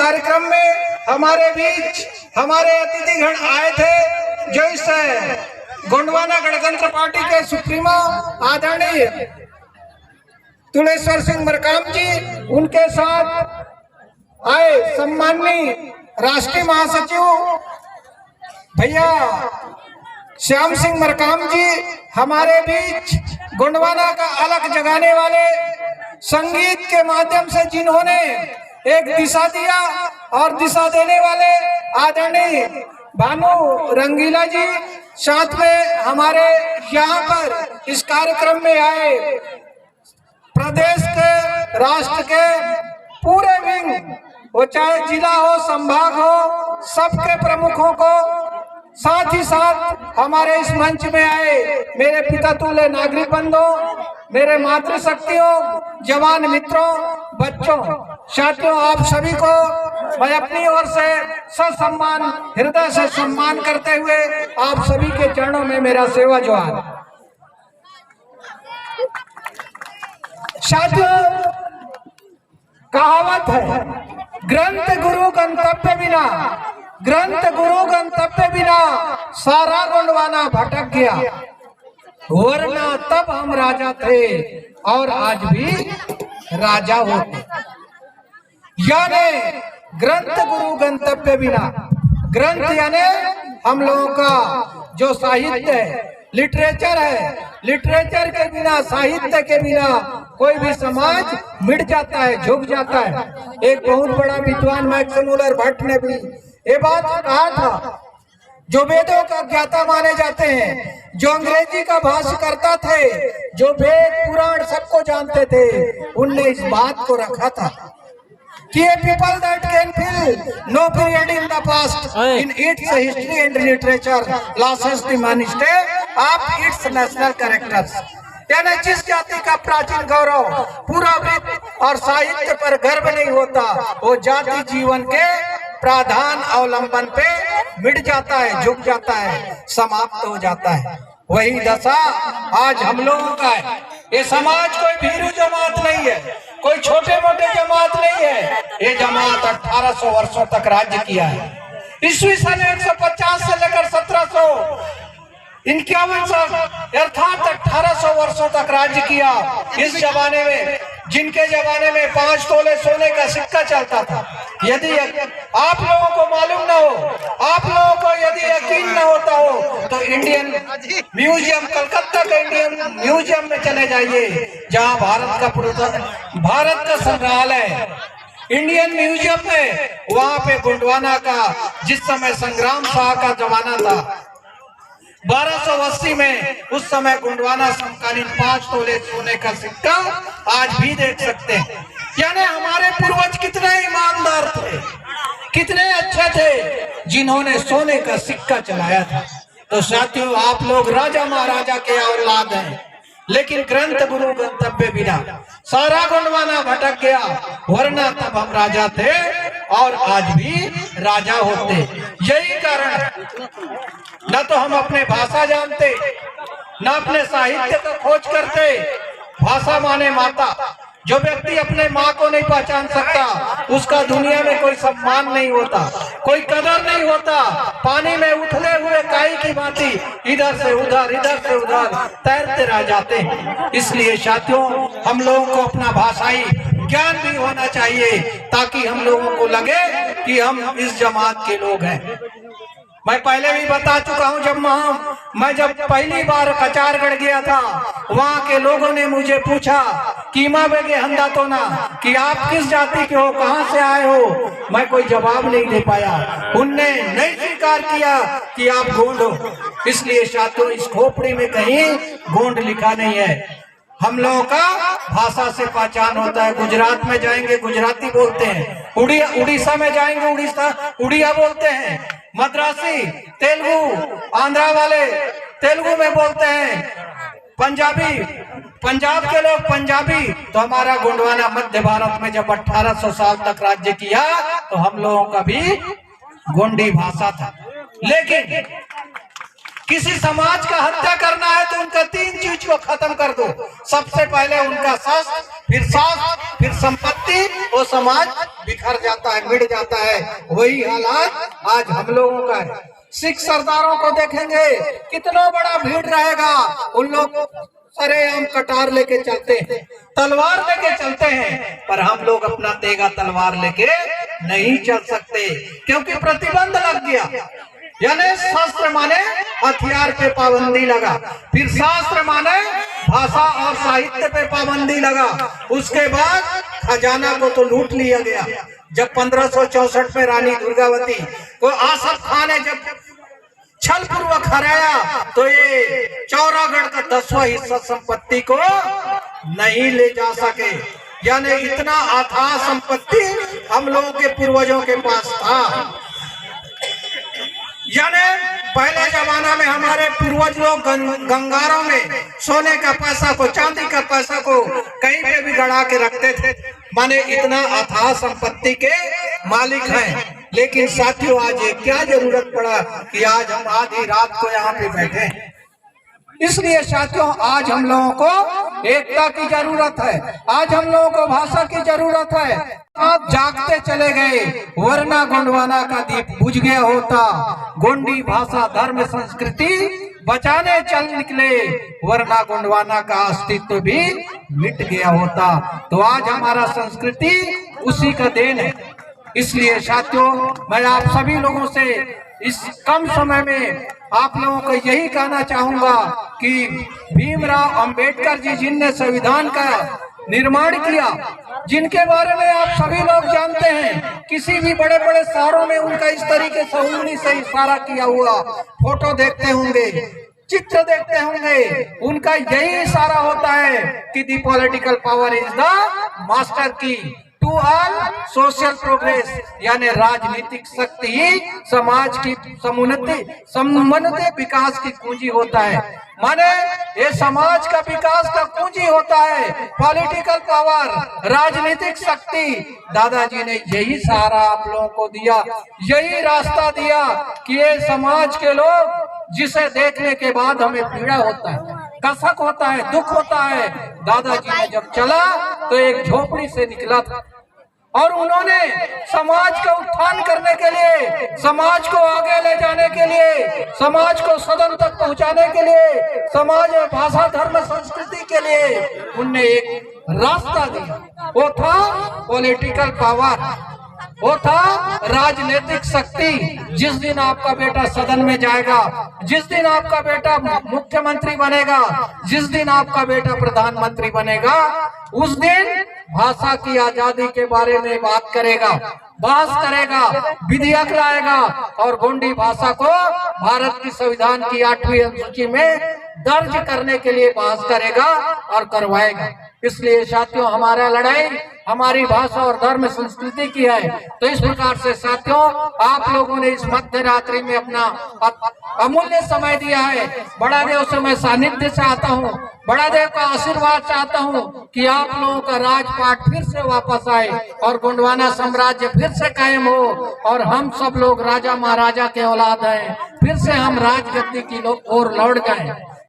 कार्यक्रम में हमारे बीच हमारे अतिथिगण आए थे, जो इस गोंडवाना गणतंत्र पार्टी के सुप्रीमो आदरणीय तुलेश्वर सिंह मरकाम जी, उनके साथ आए सम्माननीय राष्ट्रीय महासचिव भैया श्याम सिंह मरकाम जी, हमारे बीच गोंडवाना का अलग जगाने वाले, संगीत के माध्यम से जिन्होंने एक दिशा दिया और दिशा देने वाले आदरणीय भानु रंगीला जी, साथ में हमारे यहाँ पर इस कार्यक्रम में आए प्रदेश के, राष्ट्र के पूरे विंग, वो चाहे जिला हो, संभाग हो, सबके प्रमुखों को, साथ ही साथ हमारे इस मंच में आए मेरे पिता तुल्य नागरिक बंधुओं, मेरे मातृशक्तियों, जवान मित्रों, बच्चों, साथियों, आप सभी को मैं अपनी ओर से ससम्मान, हृदय से सम्मान करते हुए आप सभी के चरणों में मेरा सेवा जोहार। साथियों, कहावत है, ग्रंथ गुरु गंतव्य बिना, ग्रंथ गुरु गंतव्य बिना सारा गोंडवाना भटक गया, वरना तब हम राजा थे और आज भी राजा होते। यानी ग्रंथ गुरु गंतव्य बिना, ग्रंथ यानी हम लोगों का जो साहित्य है, लिटरेचर है, लिटरेचर के बिना, साहित्य के बिना कोई भी समाज मिट जाता है, झुक जाता है। एक बहुत बड़ा विद्वान मैक्समुलर भट्ट ने भी ये बात कहा था, जो वेदों का ज्ञाता माने जाते हैं, जो अंग्रेजी का भाष्य करता थे, जो वेद पुराण सबको जानते थे, उनने इस बात को रखा था कि a people that can fill no period in the past in its history and literature loses the mainstay of its national characters। यानी जिस जाति का प्राचीन गौरव, पुरावृत्त और साहित्य पर गर्व नहीं होता, वो जाति जीवन के प्राधान अवलंबन पे मिट जाता है, झुक जाता है, समाप्त हो जाता है। वही दशा आज हम लोगों का है। ये समाज कोई भीरू जमात नहीं है, कोई छोटे मोटे जमात नहीं है। ये जमात 1800 वर्षों तक राज्य किया है। ईस्वी सन 150 से लेकर 1751 अर्थात 1800 वर्षों तक राज्य किया। इस जमाने में, जिनके जमाने में 5 तोले सोने का सिक्का चलता था, यदि आप लोगों को मालूम न हो, आप लोगों को यदि यकीन न होता हो, तो इंडियन म्यूजियम, कलकत्ता के इंडियन म्यूजियम में चले जाइए, जहां भारत का संग्रहालय इंडियन म्यूजियम में, वहां पे गोंडवाना का जिस समय संग्राम शाह का जमाना था 1280 में, उस समय गोंडवाना समकालीन 5 तोले सोने का सिक्का आज भी देख सकते हैं। यानी हमारे पूर्वज कितने ईमानदार थे, कितने अच्छे थे, जिन्होंने सोने का सिक्का चलाया था। तो साथियों, आप लोग राजा महाराजा के औलाद हैं, लेकिन ग्रंथ गुरु गंतव्य बिना सारा गोंडवाना भटक गया, वरना तब हम राजा थे और आज भी राजा होते। यही कारण, न तो हम अपने भाषा जानते, न अपने साहित्य को खोज करते। भाषा माने माता। जो व्यक्ति अपने माँ को नहीं पहचान सकता, उसका दुनिया में कोई सम्मान नहीं होता, कोई कदर नहीं होता। पानी में उथले हुए काई की भांति इधर से उधर तैरते रह जाते हैं। इसलिए साथियों, हम लोगों को अपना भाषाई ज्ञान भी होना चाहिए, ताकि हम लोगों को लगे कि हम इस जमात के लोग हैं। मैं पहले भी बता चुका हूं, जब पहली बार कचारगढ़ गया था, वहां के लोगों ने मुझे पूछा कि माँ बेगे हंदा तो ना, कि आप किस जाति के हो, कहां से आए हो। मैं कोई जवाब नहीं दे पाया। उनने नहीं स्वीकार किया कि आप गोंड हो। इसलिए साथियों, इस खोपड़ी में कहीं गोंड लिखा नहीं है। हम लोगों का भाषा से पहचान होता है। गुजरात में जाएंगे गुजराती बोलते हैं, उड़ीसा में जाएंगे उड़िया बोलते हैं, मद्रासी, तेलुगु, आंध्रा वाले तेलुगु में बोलते हैं, पंजाबी, पंजाब के लोग पंजाबी। तो हमारा गोंडवाना मध्य भारत में जब 1800 साल तक राज्य किया, तो हम लोगों का भी गोंडी भाषा था। लेकिन किसी समाज का हत्या करना है तो उनका 3 चीज को खत्म कर दो। सबसे पहले उनका शास्त्र, फिर संपत्ति, वो समाज बिखर जाता है, मिट जाता है। वही हालात आज हम लोगों का है। सिख सरदारों को देखेंगे, कितना बड़ा भीड़ रहेगा, उन लोग सरेआम कटार लेके चलते हैं, तलवार लेके चलते हैं, पर हम लोग अपना तेगा तलवार लेके नहीं चल सकते, क्योंकि प्रतिबंध लग गया। यानी शास्त्र माने हथियार पे पाबंदी लगा, फिर शास्त्र माने भाषा और साहित्य पे पाबंदी लगा, उसके बाद खजाना को तो लूट लिया गया। जब 1564 में रानी दुर्गावती को आसफ खान ने जब छल पूर्वक हराया तो ये चौरागढ़ का 10वां हिस्सा संपत्ति को नहीं ले जा सके। यानी इतना अथाह संपत्ति हम लोगों के पूर्वजों के पास था। यानी पहले जमाना में हमारे पूर्वज लोग गंगारों में सोने का पैसा को, चांदी का पैसा को कहीं पे भी गड़ा के रखते थे, माने इतना अथाह संपत्ति के मालिक हैं। लेकिन साथियों, आज ये क्या जरूरत पड़ा कि आज हम आधी रात को यहाँ पे बैठे हैं। इसलिए साथियों, आज हम लोगों को एकता की जरूरत है, आज हम लोगों को भाषा की जरूरत है। आप जागते चले गए, वरना गोंडवाना का दीप बुझ गया होता। गोंडी भाषा धर्म संस्कृति बचाने चल निकले, वरना गोंडवाना का अस्तित्व भी मिट गया होता। तो आज हमारा संस्कृति उसी का देन है। इसलिए साथियों, मैं आप सभी लोगों से इस कम समय में आप लोगों को यही कहना चाहूंगा कि भीमराव अंबेडकर जी, जिनने संविधान का निर्माण किया, जिनके बारे में आप सभी लोग जानते हैं, किसी भी बड़े बड़े शहरों में उनका इस तरीके से उंगली से इशारा किया हुआ फोटो देखते होंगे, चित्र देखते होंगे, उनका यही इशारा होता है कि the political power is the master की टू ऑल सोशल प्रोग्रेस, यानी राजनीतिक शक्ति ही समाज की समुन्नति विकास की कुंजी होता है। माने ये समाज का विकास का कुंजी होता है, पॉलिटिकल पावर, राजनीतिक शक्ति। दादाजी ने यही सहारा आप लोगों को दिया, यही रास्ता दिया कि ये समाज के लोग जिसे देखने के बाद हमें पीड़ा होता है, कसक होता है, दुख होता है। दादाजी ने जब चला तो एक झोपड़ी से निकला था और उन्होंने समाज का उत्थान करने के लिए, समाज को आगे ले जाने के लिए, समाज को सदन तक पहुंचाने के लिए, समाज में भाषा धर्म संस्कृति के लिए उनने एक रास्ता दिया। वो था पॉलिटिकल पावर, वो था राजनीतिक शक्ति। जिस दिन आपका बेटा सदन में जाएगा, जिस दिन आपका बेटा मुख्यमंत्री बनेगा, जिस दिन आपका बेटा प्रधानमंत्री बनेगा, उस दिन भाषा की आजादी के बारे में बात करेगा, बहस करेगा, विधेयक लाएगा और गोंडी भाषा को भारत की संविधान की 8वीं अनुसूची में दर्ज करने के लिए बहस करेगा और करवाएगा। इसलिए साथियों, हमारा लड़ाई हमारी भाषा और धर्म संस्कृति की है। तो इस प्रकार से साथियों, आप लोगों ने इस मध्य रात्रि में अपना अमूल्य समय दिया है। बड़ा देव से मैं सानिध्य चाहता हूँ, बड़ा देव का आशीर्वाद चाहता हूँ कि आप लोगों का राजपाट फिर से वापस आए और गोंडवाना साम्राज्य फिर से कायम हो और हम सब लोग राजा महाराजा के औलाद हैं, फिर से हम राजगद्दी की ओर लौट जाएं।